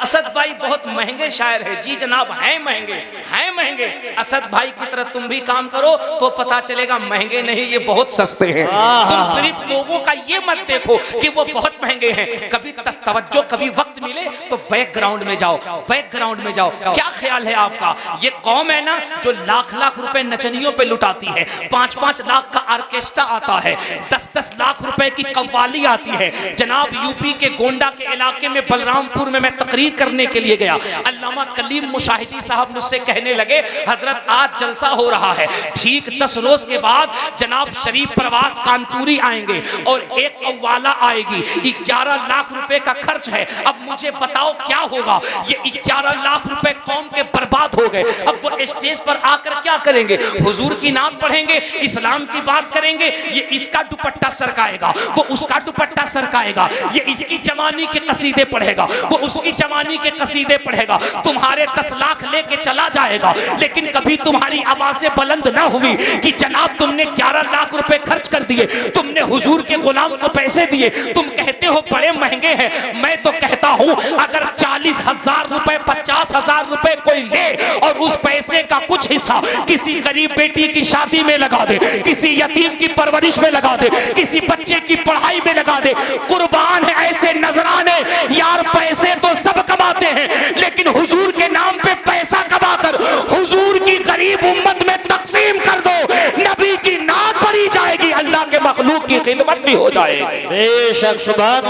असद भाई बहुत महंगे शायर है। जी जनाब, हैं महंगे, हैं महंगे। असद भाई की तरह तुम भी काम करो तो पता चलेगा महंगे नहीं, ये बहुत सस्ते हैं। तुम सिर्फ लोगों का ये मत देखो कि वो बहुत महंगे हैं। कभी तवज्जो, कभी वक्त मिले तो बैकग्राउंड में जाओ, बैकग्राउंड में जाओ। क्या ख्याल है आपका? ये कौम है ना जो लाख लाख रुपए नचनियों पे लुटाती है, 5-5 लाख का ऑर्केस्ट्रा आता है, 10-10 लाख रुपए की कव्वाली आती है। जनाब यूपी के गोंडा के इलाके में बलरामपुर में मैं तकरीर करने के लिए गया। अल्लामा कलीम मुशाहिदी साहब मुझसे कहने लगे, हजरत आज जलसा हो रहा है, ठीक 10 रोज के बाद जनाब शरीफ प्रवास कानपुरी आएंगे और एक कव्वाला आएगी, 11 लाख रुपए का खर्च है। अब मुझे बताओ क्या होगा? ये 11 लाख रुपए कौम के बर्बाद हो गए। अब वो स्टेज पर आकर क्या करेंगे? हुजूर की नाम पढ़ेंगे, इस्लाम की बात करेंगे। ये इसका दुपट्टा सरकाएगा, वो उसका दुपट्टा सरकाएगा। ये इसकी जवानी के कसीदे पढ़ेगा, वो उसकी जवानी के कसीदे पढ़ेगा। तुम्हारे 10 लाख लेके चला जाएगा, लेकिन कभी तुम्हारी आवाजें बुलंद ना हुई कि जनाब तुमने 11 लाख रुपए खर्च कर दिए, तुमने हुजूर के गुलाम को पैसे दिए, तुम कहते हो बड़े महंगे हैं। मैं तो कहता हूं अगर 40,000 रुपए 50,000 रुपए कोई ले और उस पैसे का कुछ हिस्सा किसी गरीब बेटी की शादी में लगा दे, किसी यतीम की परवरिश में लगा दे, किसी बच्चे की पढ़ाई में लगा दे, कुर्बान है ऐसे नजराने। यार पैसे तो सब कमाते हैं, लेकिन हुजूर के नाम पे पैसा कमाकर हुजूर की गरीब उम्मत में तकसीम कर दो, नबी की नात पढ़ी जाएगी, अल्लाह के मखलूक की खिदमत भी हो जाएगी। बेशक, सुभान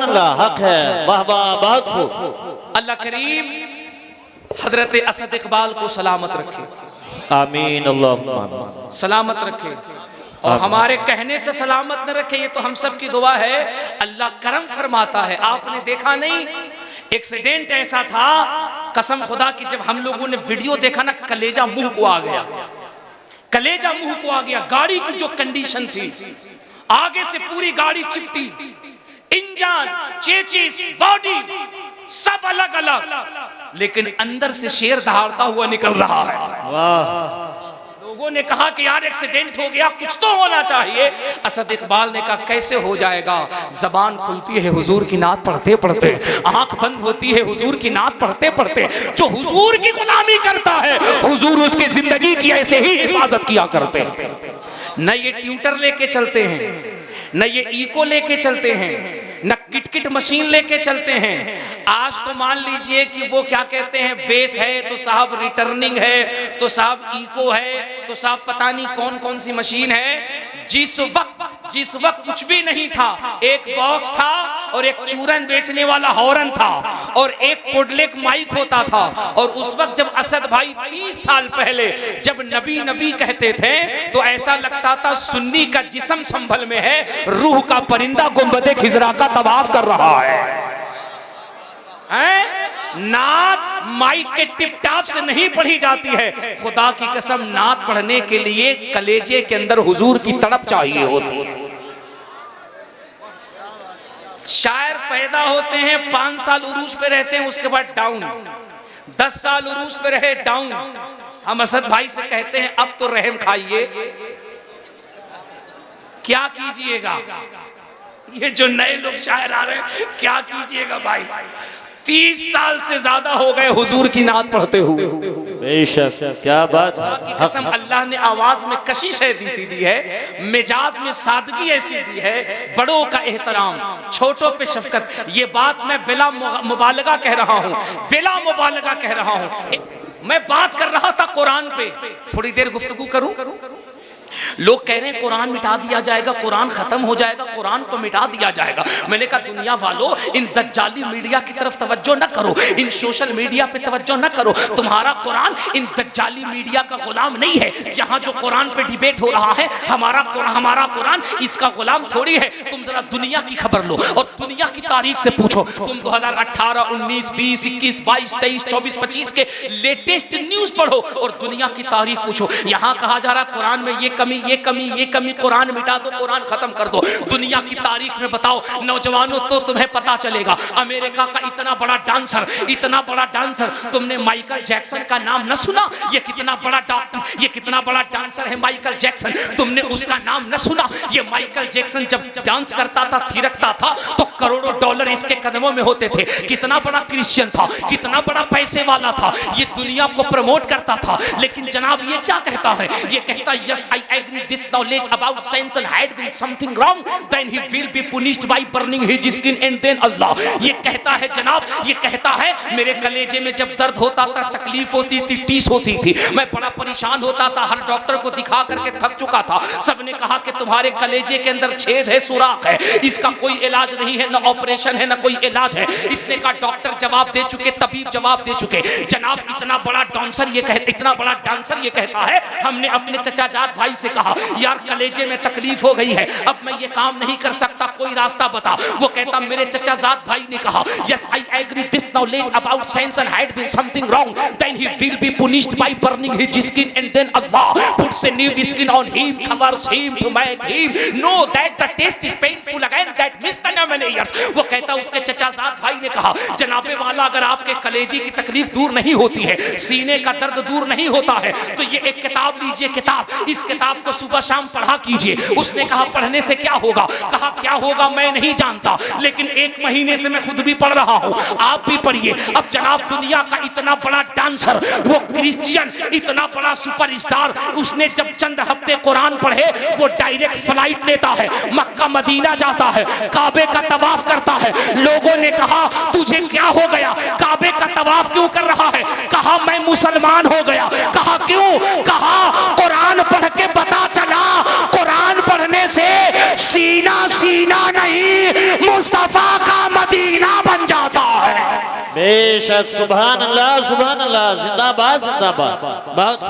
अल्लाह, हक है। वाह वाह, बहुत खूब। अल्लाह करीम हजरत असद इकबाल को सलामत रखे, आमीन, अल्लाह सलामत रखे, और हमारे कहने से सलामत न रखे, ये तो हम सब की दुआ है। अल्लाह करम फरमाता है। आपने देखा नहीं, एक्सीडेंट ऐसा था, कसम खुदा की, जब हम लोगों ने वीडियो देखा ना, कलेजा मुंह को आ गया, कलेजा मुंह को आ गया। गाड़ी की जो कंडीशन थी, आगे से पूरी गाड़ी चिपटी, इंजन, चेचिस, बॉडी सब अलग अलग, लेकिन अंदर से शेर दहाड़ता हुआ निकल रहा है। वाह। लोगों ने कहा कि यार एक्सीडेंट हो गया, कुछ तो होना चाहिए। असद इकबाल ने कहा कैसे हो जाएगा? जबान खुलती है हुजूर की नात पढ़ते पढ़ते, आंख बंद होती है हुजूर की नात पढ़ते पढ़ते। जो हुजूर की गुलामी करता है, हुजूर उसकी जिंदगी की ऐसे ही हिफाजत किया करते हैं। न ये ट्यूटर लेके चलते हैं, न ये इको लेके चलते हैं, न किटकिट मशीन लेके चलते हैं। आज तो मान लीजिए कि वो क्या कहते हैं, बेस है तो साहब रिटर्निंग है, तो साहब इको है, तो साहब पता नहीं कौन कौन सी मशीन है। जिस वक्त कुछ भी नहीं था, एक बॉक्स था और एक चूरन बेचने वाला हॉर्न था और एक कोडलेक माइक होता था। और उस वक्त जब असद भाई 30 साल पहले जब नबी नबी कहते थे तो ऐसा लगता था सुन्नी का जिस्म संभल में है, रूह का परिंदा गुंबदे खिजरा का तवाफ कर रहा है। नात माइक के टिप टाप से नहीं पढ़ी जाती है। खुदा की कसम, नात पढ़ने के लिए कलेजे के अंदर हुजूर की तड़प चाहिए होती है। शायर पैदा होते हैं, 5 साल उरूज पे रहते हैं, उसके बाद डाउन, 10 साल उरूज पे रहे, डाउन। हम असद भाई से कहते हैं अब तो रहम खाइए, क्या कीजिएगा? ये जो नए लोग शायर आ रहे हैं, क्या कीजिएगा भाई? 30 साल से ज्यादा हो गए हुजूर की नात पढ़ते हुए। बेशक, क्या बात की कसम, अल्लाह ने आवाज में कशिश ऐसी दी है, मिजाज में सादगी ऐसी दी है, बड़ों का एहतराम, छोटों पे शफकत। ये बात मैं बिला मुबालगा कह रहा हूँ, बिला मुबालगा कह रहा हूँ। मैं बात कर रहा था कुरान पे, थोड़ी देर गुफ्तगू करूं। लोग कह रहे हैं कुरान मिटा दिया जाएगा, कुरान खत्म हो जाएगा, कुरान को मिटा दिया जाएगा। मैंने कहा दुनिया वालों, इन दज्जाली मीडिया की तरफ तवज्जो न करो, इन सोशल मीडिया पे तवज्जो न करो। तुम्हारा कुरान इन दज्जाली मीडिया का गुलाम नहीं है। यहाँ जो कुरान पे डिबेट हो रहा है, हमारा कुरान इसका गुलाम थोड़ी है। तुम जरा दुनिया की खबर लो और दुनिया की तारीख से पूछो। तुम 2018, 19, 20, 21, 22, 23, 24, 25 के लेटेस्ट न्यूज पढ़ो और दुनिया की तारीख पूछो। यहाँ कहा जा रहा है कुरान में ये ये कमी, कुरान मिटा दो, कुरान खत्म कर दो। दुनिया की तारीख में बताओ नौजवानों, तो तुम्हें पता चलेगा अमेरिका का इतना बड़ा डांसर, तुमने माइकल जैक्सन का नाम न सुना? ये कितना बड़ा डांसर है माइकल जैक्सन, तुमने उसका नाम न सुना? ये माइकल जैक्सन जब डांस करता था, थिरकता था, तो करोड़ों डॉलर इसके कदमों में होते थे। कितना बड़ा क्रिश्चियन था, कितना बड़ा पैसे वाला था, ये दुनिया को प्रमोट करता था। लेकिन जनाब ये क्या कहता है? ये कहता है yes I agree this knowledge about science and had been something wrong then he will be punished by burning his skin and then Allah. ये कहता है जनाब, ये कहता है मेरे कलेजे में जब दर्द होता था, तकलीफ होती थी, टीस होती थी, मैं बड़ा परेशान होता था, हर डॉक्टर को दिखा करके थक चुका था। सबने कहा कि तुम्हारे कलेजे के अंदर छेद है, सुराख है, इसका कोई इलाज नहीं है, ना ऑपरेशन है, ना कोई इलाज है। इसने कहा डॉक्टर जवाब दे चुके, तबीब जवाब दे चुके। जनाब इतना बड़ा डांसर ये कहता है हमने अपने चचा जात भाई से कहा यार कलेजे में तकलीफ हो गई है, अब मैं ये काम नहीं कर सकता, कोई रास्ता बता। वो कहता मेरे चचा जात भाई ने कहा yes I agree this knowledge about science and had been something wrong then he will be punished by burning his skin and then Allah puts a new skin on him, covers him to make him know that the taste is painful again that missed the many years। वो कहता उसके चचा जात भाई ने कहा जनाबे वाला अगर आपके कलेजे की तकलीफ दूर नहीं होती है, सीने का दर्द दूर नहीं होता है, तो ये एक किताब लीजिए, इस किताब को सुबह शाम पढ़ा कीजिए। उसने कहा पढ़ने से क्या होगा? कहा क्या होगा मैं नहीं जानता, लेकिन 1 महीने से मैं खुद भी पढ़ रहा हूँ, आप भी पढ़िए। अब जनाब दुनिया का इतना बड़ा डांसर, वो क्रिश्चियन, इतना बड़ा सुपरस्टार, उसने जब चंद हफ्ते कुरान पढ़े वो डायरेक्ट फ्लाइट लेता है, मक्का मदीना जाता है, काबे का तवाफ करता है। लोगों ने कहा तुझे क्या हो गया, काबे का तवाफ क्यों कर रहा है? कहा मैं मुसलमान हो गया। कहा क्यों? कहा कुरान पढ़ के पता चला, कुरान पढ़ने से सीना नहीं मुस्तफा का मदीना बन जाता है। बेशक सुभान अल्लाह, जिंदाबाद जिंदाबाद। बहुत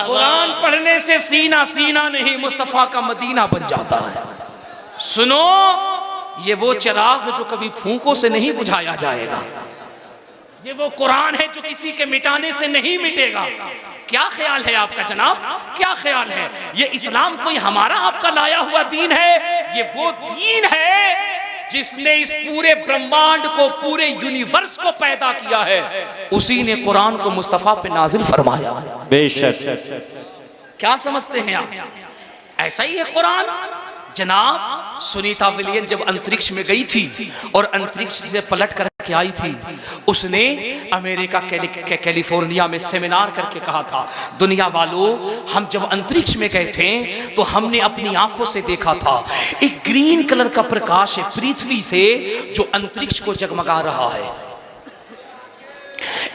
कुरान पढ़ने से सीना नहीं मुस्तफा का मदीना बन जाता है। सुनो, ये वो चिराग जो कभी फूंकों से नहीं बुझाया जाएगा, ये वो कुरान है जो किसी के मिटाने से नहीं मिटेगा। क्या ख्याल है आपका जनाब, क्या ख्याल है? ये इस्लाम कोई हमारा आपका लाया हुआ दीन है, ये वो दीन है जिसने इस पूरे ब्रह्मांड को, पूरे यूनिवर्स को पैदा किया है। उसी ने कुरान को मुस्तफा पे नाजिल फरमाया। बेशक। क्या समझते हैं आप? ऐसा ही है कुरान। जनाब सुनीता विलियम जब अंतरिक्ष में गई थी और अंतरिक्ष से पलट करके आई थी, उसने अमेरिका कैलिफोर्निया में सेमिनार करके कहा था दुनिया वालों, हम जब अंतरिक्ष में गए थे तो हमने अपनी आंखों से देखा था एक ग्रीन कलर का प्रकाश है पृथ्वी से जो अंतरिक्ष को जगमगा रहा है।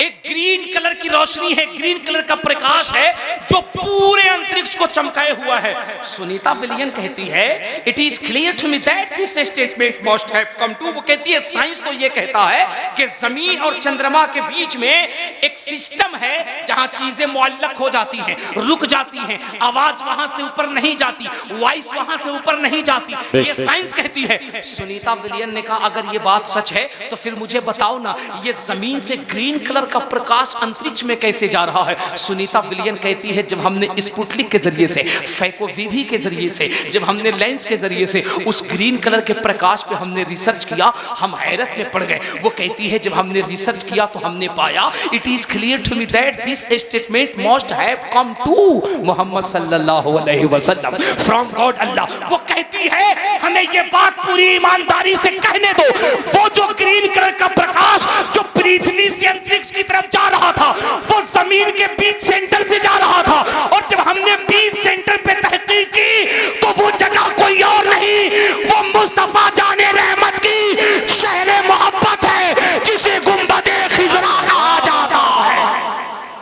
एक ग्रीन कलर की रोशनी है, ग्रीन कलर का प्रकाश है जो पूरे अंतरिक्ष को चमकाए हुआ है। सुनीता विलियम कहती है it is clear to me that this statement must have come to. वो कहती है साइंस तो ये कहता है कि जमीन और चंद्रमा के बीच में एक सिस्टम है जहां चीजें मुअल्लक हो जाती हैं, रुक जाती हैं, आवाज वहां से ऊपर नहीं जाती, वॉइस वहां से ऊपर नहीं जाती, ये साइंस कहती है। सुनीता विलियम ने कहा अगर ये बात सच है तो फिर मुझे बताओ ना, ये जमीन से ग्रीन कलर का प्रकाश अंतरिक्ष में कैसे जा रहा है? सुनीता विलियम कहती है जब हमने स्पुतनिक के जरिए से, फैकोवीवी के जरिए से, जब हमने लेंस के जरिए से उस ग्रीन कलर के प्रकाश पे हमने रिसर्च किया, हम हैरत में पड़ गए। वो कहती है जब हमने रिसर्च किया तो हमने पाया it is clear to me that this statement must have come to Mohammad सल्लल्लाहु अलैहि वसल्लम फ्रॉम गॉड अल्लाह। वो कहती है हमें ये बात पूरी ईमानदारी से कहने दो, वो जो ग्रीन कलर का प्रकाश जो पृथ्वी से अंतरिक्ष की तरफ जा रहा था वो जमीन के बीच सेंटर से जा रहा था, और जब हमने बीच सेंटर पे तहकीक की तो वो जगह कोई और नहीं, वो मुस्तफा जाने रहमत की शहर मोहब्बत है जिसे गुंबदे खिजरा कहा जाता है।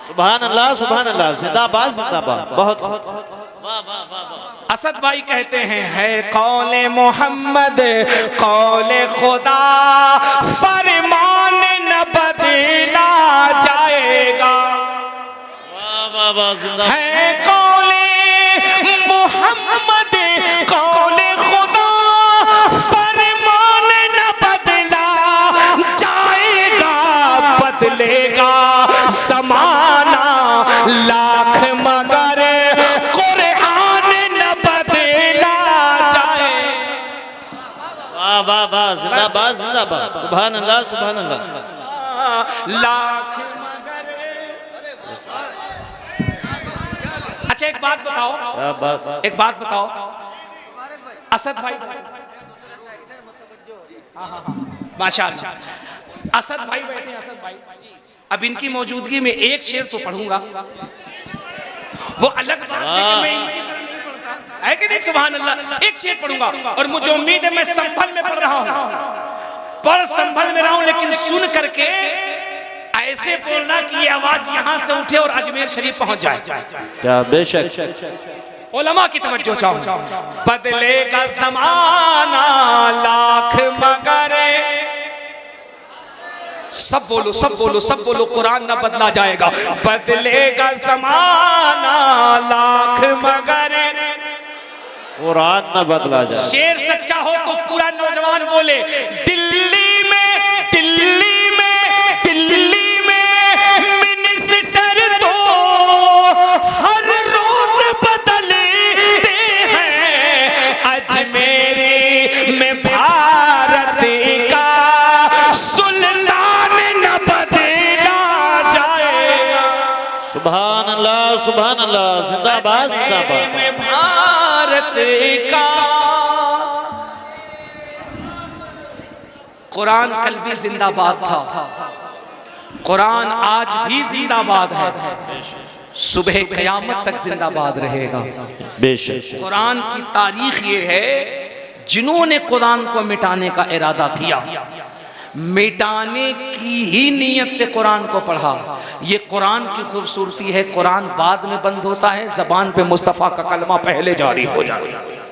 सुभान अल्लाह, जिंदाबाद जिंदाबाद। बहुत असद भाई कहते हैं है कौले मोहम्मद कौले खुदा फरमान न बदला जाएगा। है कौले मोहम्मद कौले खुदा फरमान न बदला जाएगा, बदलेगा समाना लाख मगर सुभान अल्लाह सुभान अल्लाह। लाख मगर। अच्छा एक बात बताओ, एक बात बताओ, असद भाई, माशाअल्लाह, असद भाई बैठे हैं, असद भाई, अब इनकी मौजूदगी में एक शेर तो पढ़ूंगा, वो अलग बात है कि मैं इनकी तरह नहीं पढ़ता, है कि नहीं? सुभान अल्लाह, एक शेर पढ़ूंगा और मुझे उम्मीद है मैं संभल में पढ़ रहा हूं, पढ़ संभल में रहा हूं, लेकिन सुन करके ऐसे बोलना कि ये आवाज यहां से उठे और अजमेर शरीफ पहुंच जाए। क्या बेशक। उलमा की तवज्जो चाहूं। बदलेगा ज़माना लाख मगर, सब बोलो सब बोलो सब बोलो, कुरान ना बदला जाएगा। बदलेगा ज़माना लाख मगर, कुरान न बदला जाए। शेर सच्चा हो तो पूरा नौजवान बोले, दिल्ली में दिल्ली में दिल्ली में मिनिस्टर तो हर रोज बदलते हैं, अजमेरी में भारत का सुल्तान न बदला जाएगा। सुभान अल्लाह सुभान अल्लाह, जिंदाबाद जिंदाबाद। में भारत का कुरान कल भी जिंदाबाद था, कुरान आज भी जिंदाबाद है, सुबह क़यामत तक जिंदाबाद रहेगा। बेशक। कुरान की तारीख ये है, जिन्होंने कुरान को मिटाने का इरादा किया, मिटाने की ही नीयत से कुरान को पढ़ा, ये कुरान की खूबसूरती है। कुरान बाद में बंद होता है, ज़बान पे मुस्तफ़ा का कलमा पहले जारी हो जाता है।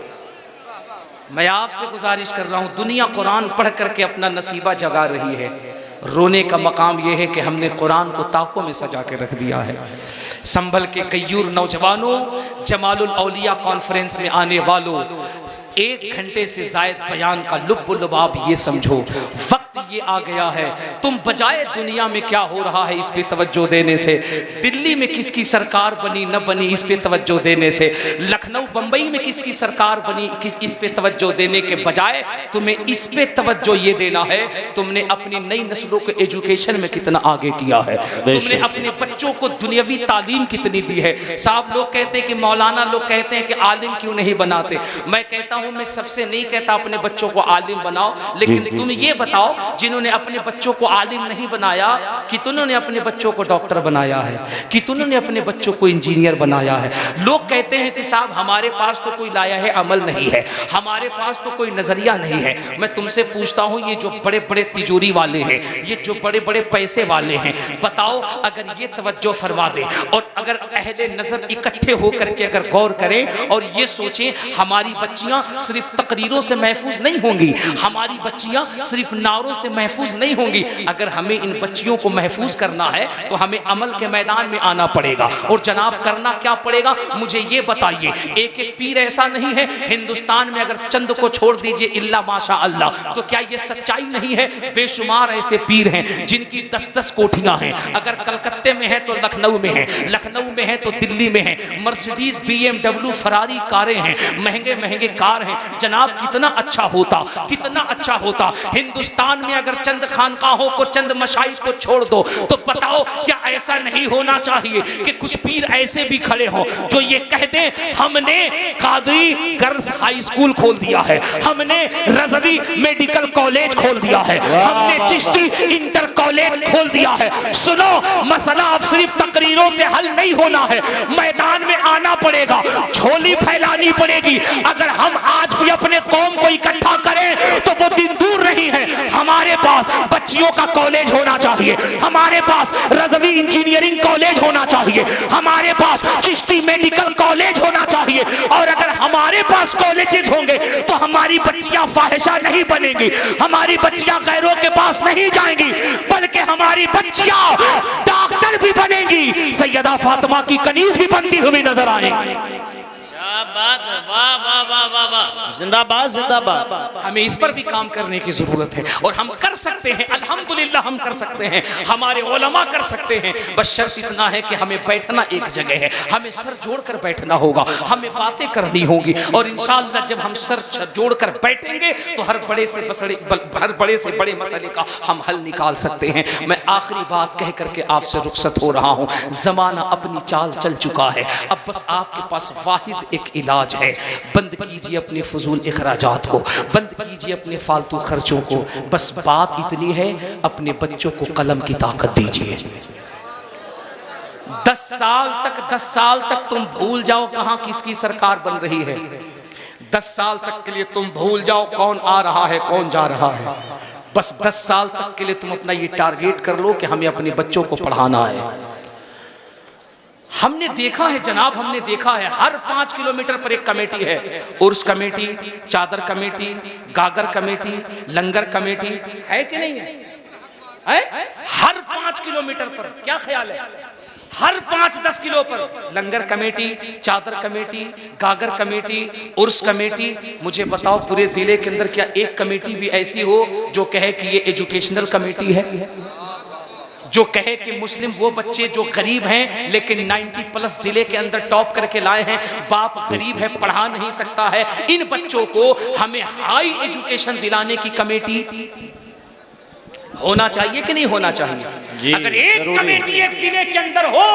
मैं आपसे गुजारिश कर रहा हूँ, दुनिया कुरान पढ़ करके अपना नसीबा जगा रही है। रोने का मकाम यह है कि हमने कुरान को ताकों में सजा के रख दिया है। संभल के कय्यूर नौजवानों, जमालुल औलिया कॉन्फ्रेंस में आने वालों, 1 घंटे से ज़ायद बयान का लुब्ब लुबाब ये समझो, वक्त ये आ गया है, तुम बजाय दुनिया में क्या हो रहा है इस पे तवज्जो देने से, दिल्ली में किसकी सरकार बनी न बनी इस पे तवज्जो देने से, लखनऊ बम्बई में किसकी सरकार बनी इस पे तवज्जो देने के बजाय तुम्हें इस पे तवज्जो ये देना है, तुमने अपनी नई नस्लों को एजुकेशन में कितना आगे किया है, तुमने अपने बच्चों को दुनियावी तालीम कितनी दी है। साहब लोग कहते हैं कि मौलाना लोग कहते हैं कि आलिम क्यों नहीं बनाते, मैं कहता हूं मैं सबसे नहीं कहता अपने बच्चों को आलिम बनाओ, लेकिन तुम ये बताओ जिन्होंने अपने बच्चों को आलिम नहीं बनाया कि तुमने अपने बच्चों को डॉक्टर बनाया है, कि तुमने अपने बच्चों को इंजीनियर बनाया है। लोग कहते हैं कि साहब हमारे पास तो कोई लाया है अमल नहीं है, हमारे पास तो कोई नजरिया नहीं है। मैं तुमसे पूछता हूं, ये जो बड़े बड़े तिजोरी वाले हैं, ये जो बड़े बड़े पैसे वाले हैं, बताओ अगर ये तवज्जो फरमा दे और अगर अहले नजर इकट्ठे होकर के अगर गौर करें और ये सोचें हमारी बच्चियां सिर्फ तकरीरों से महफूज नहीं होंगी, हमारी बच्चियां सिर्फ नारों से महफूज नहीं होंगी, अगर हमें इन बच्चियों को महफूज करना है तो हमें अमल के मैदान में आना पड़ेगा। और जनाब करना क्या पड़ेगा मुझे ये बताइए। एक एक पीर ऐसा नहीं है हिंदुस्तान में, अगर चंद को छोड़ दीजिए इल्ला माशा अल्लाह, तो क्या ये सच्चाई नहीं है? बेशुमार ऐसे पीर हैं जिनकी 10-10 कोठियां हैं, अगर कलकत्ते में है तो लखनऊ में है, लखनऊ में है तो दिल्ली में है, मर्सिडीज BMW फरारी कारें हैं, महंगे महंगे कार हैं। जनाब कितना अच्छा होता, कितना अच्छा होता हिंदुस्तान में अगर चंद खानकाहों को, चंद मशाइख को छोड़ दो, तो बताओ क्या ऐसा नहीं होना चाहिए कि कुछ पीर ऐसे भी खड़े हों जो ये कह दें हमने कादरी गर्ल्स हाई स्कूल खोल दिया है, हमने रज़वी मेडिकल कॉलेज खोल दिया है, हमने चिश्ती इंटर कॉलेज खोल दिया है। सुनो, मसला अब सिर्फ तकरीरों से हल नहीं होना है, मैदान में आना पड़ेगा, झोली फैलानी पड़ेगी। अगर हम आज भी अपने कौम को इकट्ठा करें तो वो दिन दूर नहीं है। हमारे पास बच्चियों का कॉलेज होना चाहिए, हमारे पास रज़वी इंजीनियरिंग कॉलेज होना चाहिए, हमारे पास चिश्ती मेडिकल कॉलेज होना चाहिए। और अगर हमारे पास कॉलेजेस होंगे तो हमारी बच्चियां फाहिशा नहीं बनेंगी, हमारी बच्चियां गैरों के पास नहीं जाएंगी, बल्कि हमारी बच्चियां डॉक्टर भी बनेंगी, सैयदा फातिमा की कनीज भी बनती हुई नजर आएंगी। क्या क्या बात है, वाह वाह वाह वाह वाह, जिंदाबाद जिंदाबाद। हमें इस पर भी काम करने की जरूरत है और हम कर सकते हैं, अल्हम्दुलिल्लाह हम कर सकते हैं, हमारे उलमा कर सकते हैं। बस शर्त इतना है कि हमें बैठना एक जगह है, हमें सर जोड़कर बैठना होगा, हमें बातें करनी होगी और इंशाअल्लाह जब हम सर जोड़कर बैठेंगे तो हर बड़े से बड़े मसले का हम हल निकाल सकते हैं। मैं आखिरी बात कह करके आपसे रुखसत हो रहा हूँ। जमाना अपनी चाल चल चुका है, अब बस आपके पास वाहिद एक इलाज है। बंद कीजिए अपने फजूल इखराजात को, बंद कीजिए अपने फालतू खर्चों को। बस बात इतनी है, अपने बच्चों को कलम की ताकत दीजिए। 10 साल तक तुम भूल जाओ कहां किसकी सरकार बन रही है। 10 साल तक के लिए तुम भूल जाओ कौन आ रहा है कौन जा रहा है। बस 10 साल तक के लिए तुम अपना ये टारगेट कर लो कि हमें अपने बच्चों को पढ़ाना है। हमने देखा है जनाब, हमने देखा है हर 5 किलोमीटर पर एक कमेटी है। उर्स कमेटी, चादर कमेटी, गागर कमेटी, लंगर कमेटी है कि नहीं है? हर 5 किलोमीटर पर, क्या ख्याल है? हर 5-10 किलो पर लंगर कमेटी, चादर कमेटी, गागर कमेटी, उर्स कमेटी। मुझे बताओ पूरे जिले के अंदर क्या एक कमेटी भी ऐसी हो जो कहे कि ये एजुकेशनल कमेटी है, जो कहे कि मुस्लिम वो बच्चे जो गरीब हैं लेकिन 90+ जिले के अंदर टॉप करके लाए हैं, बाप गरीब है पढ़ा नहीं सकता है, इन बच्चों को हमें हाई एजुकेशन दिलाने की कमेटी होना चाहिए कि नहीं होना चाहिए? अगर एक कमेटी एक जिले के अंदर हो,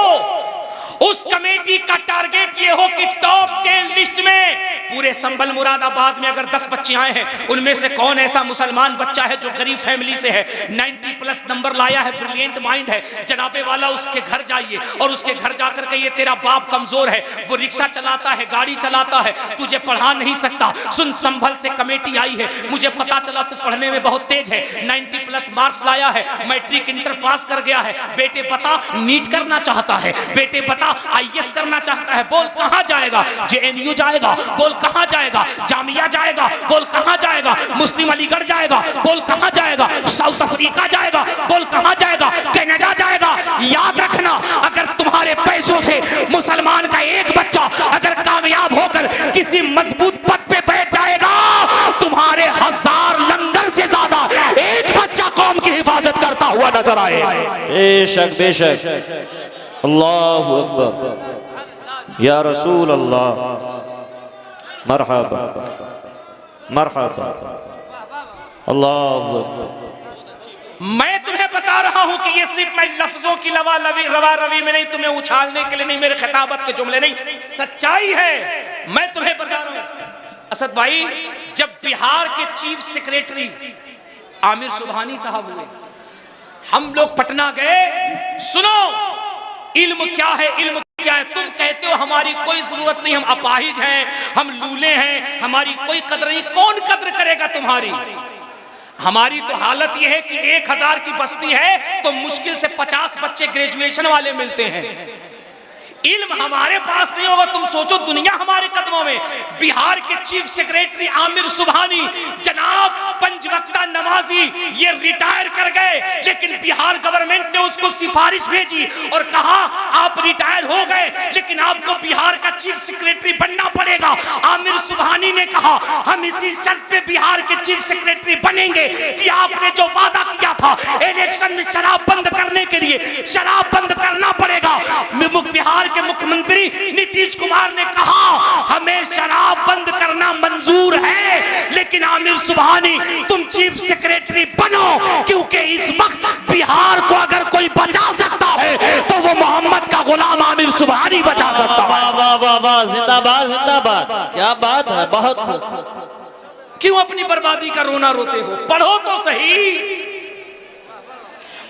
उस कमेटी का टारगेट ये हो कि टॉप 10 लिस्ट में पूरे संभल मुरादाबाद में अगर 10 बच्चे आए हैं उनमें से कौन ऐसा मुसलमान बच्चा है जो गरीब फैमिली से है, 90+ नंबर लाया है, ब्रिलियंट माइंड है, जनाबे वाला उसके घर जाइए और उसके घर जाकर के ये तेरा बाप कमजोर है, वो रिक्शा चलाता है, गाड़ी चलाता है, तुझे पढ़ा नहीं सकता। सुन, संभल से कमेटी आई है, मुझे पता चला तू पढ़ने में बहुत तेज है, 90+ मार्क्स लाया है, मैट्रिक इंटर पास कर गया है, बेटे बता नीट करना चाहता है, बेटे बता IAS करना चाहता है, बोल कहां जाएगा? JNU जाएगा, बोल कहां जाएगा? जामिया जाएगा, बोल कहां जाएगा? मुस्लिम अलीगढ़ जाएगा, बोल कहां जाएगा? साउथ अफ्रीका जाएगा, बोल कहां जाएगा? कनाडा जाएगा। याद रखना, अगर तुम्हारे पैसों से मुसलमान का एक बच्चा अगर कामयाब होकर किसी मजबूत पद पे बैठ जाएगा, तुम्हारे 1000 लंगर से ज्यादा एक बच्चा कौम की हिफाजत करता हुआ नजर आए। बेशक बेशक, अल्लाहु अकबर, या रसूल अल्लाह, मरहबा मरहबा, अल्लाहु अकबर। मैं तुम्हें बता रहा हूं कि ये सिर्फ मैं लफ्जों की रवा रवी में नहीं, तुम्हें उछालने के लिए नहीं, मेरे खिताबत के जुमले नहीं, सच्चाई है। मैं तुम्हें बता रहा हूं असद भाई, जब बिहार के चीफ सेक्रेटरी आमिर सुबहानी साहब हुए, हम लोग पटना गए। सुनो, इल्म क्या है, इल्म क्या है? तुम कहते हो हमारी कोई जरूरत नहीं, हम अपाहिज हैं, हम लूले हैं, हमारी कोई कदर नहीं। कौन कदर करेगा तुम्हारी? हमारी तो हालत यह है कि 1000 की बस्ती है तो मुश्किल से 50 बच्चे ग्रेजुएशन वाले मिलते हैं। इल्म हमारे पास नहीं होगा, तुम सोचो दुनिया हमारे कदमों में। बिहार के चीफ सेक्रेटरी आमिर सुबहानी जनाब, 5 वक्ता नमाजी, ये रिटायर कर गए, लेकिन बिहार गवर्नमेंट ने उसको सिफारिश भेजी और कहा आप रिटायर हो गए लेकिन आपको बिहार का चीफ सेक्रेटरी बनना पड़ेगा। आमिर सुबहानी ने कहा हम इसी शर्त पे बिहार के चीफ सेक्रेटरी बनेंगे कि आपने जो वादा किया था इलेक्शन में शराब बंद करने के लिए, शराब बंद करना पड़ेगा। बिहार के मुख्यमंत्री नीतीश कुमार ने कहा हमें शराब बंद करना मंजूर है, लेकिन आमिर सुबहानी तुम चीफ सेक्रेटरी बनो, क्योंकि इस वक्त बिहार को अगर कोई बचा सकता है तो वो मोहम्मद का गुलाम आमिर सुबहानी बचा सकता है। वाह वाह वाह वाह, जिंदाबाद जिंदाबाद, क्या बात है, बहुत। क्यों अपनी बर्बादी का रोना रोते हो? पढ़ो तो सही,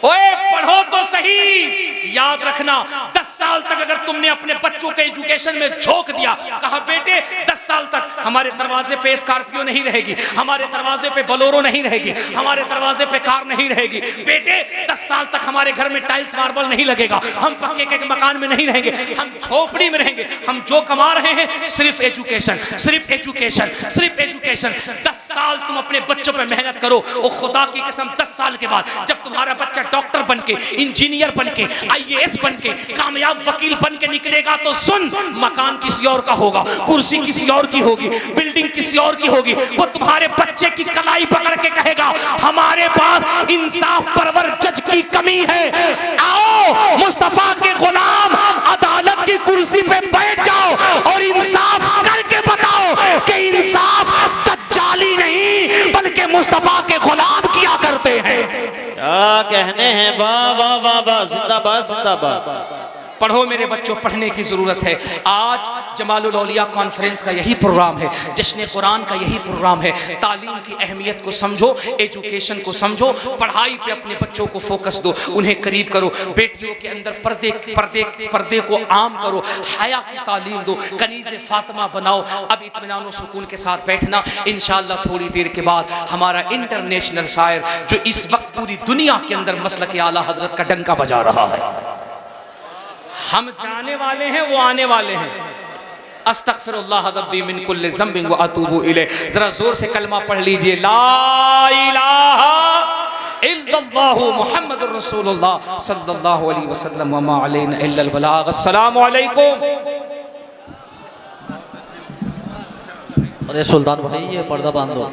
ओए पढ़ो तो सही। याद रखना, 10 साल तक अगर तुमने अपने बच्चों के एजुकेशन में झोंक दिया, कहा बेटे 10 साल तक हमारे दरवाजे पे स्कॉर्पियो नहीं रहेगी, हमारे दरवाजे पे बोलेरो नहीं रहेगी, हमारे दरवाजे पे कार नहीं रहेगी, बेटे 10 साल तक हमारे घर में टाइल्स मार्बल नहीं लगेगा, हम पक्के के मकान में नहीं रहेंगे, हम झोपड़ी में रहेंगे। हम जो कमा रहे हैं सिर्फ एजुकेशन, सिर्फ एजुकेशन, सिर्फ एजुकेशन। 10 साल तुम अपने बच्चों पर मेहनत करो, और खुदा की कसम 10 साल के बाद जब तुम्हारा बच्चा डॉक्टर बनके, इंजीनियर बनके, IAS बनके, कामयाब वकील बनके निकलेगा तो सुन, मकान किसी और का होगा, कुर्सी किसी और की होगी, बिल्डिंग किसी और की होगी। वो तुम्हारे बच्चे की कलाई पकड़ के कहेगा हमारे पास इंसाफ परवर जज की कमी है, आओ मुस्तफा के गुलाम अदालत की कुर्सी पे बैठ जाओ और इंसाफ करके बताओ कि इंसाफ दज्जाली नहीं बल्कि मुस्तफा के गुलाम किया करते हैं। क्या कहने हैं, वाह वाह वाह वाह, जिंदाबाद जिंदाबाद। पढ़ो मेरे बच्चों, पढ़ने की जरूरत है। आज जमालुल औलिया कॉन्फ्रेंस का यही प्रोग्राम है, जश्न कुरान का यही प्रोग्राम है। तालीम की अहमियत को समझो, एजुकेशन को समझो, पढ़ाई पे अपने बच्चों को फोकस दो, उन्हें करीब करो। बेटियों के अंदर पर्दे पर्दे पर्दे को आम करो, हया की तालीम दो, कनीज़े फातिमा बनाओ। अब इत्मीनान व सुकून के साथ बैठना। इंशाअल्लाह थोड़ी देर के बाद हमारा इंटरनेशनल शायर जो इस वक्त पूरी दुनिया के अंदर मसलक आला हजरत का डंका बजा रहा है, हम जाने वाले हैं, वो आने वाले हैं। अस्तगफिरुल्लाह रब्बी मिन कुल्लि ज़ंबिन व अतूबु इलैह। जरा जोर से कलमा पढ़ लीजिए, ला इलाहा इल्लल्लाहु मुहम्मदुर रसूलुल्लाह सल्लल्लाहु अलैहि वसल्लम व मा अलैना इल्लल बलाग। अस्सलामु अलैकुम। अरे सुल्तान भाई ये पर्दा बांध दो।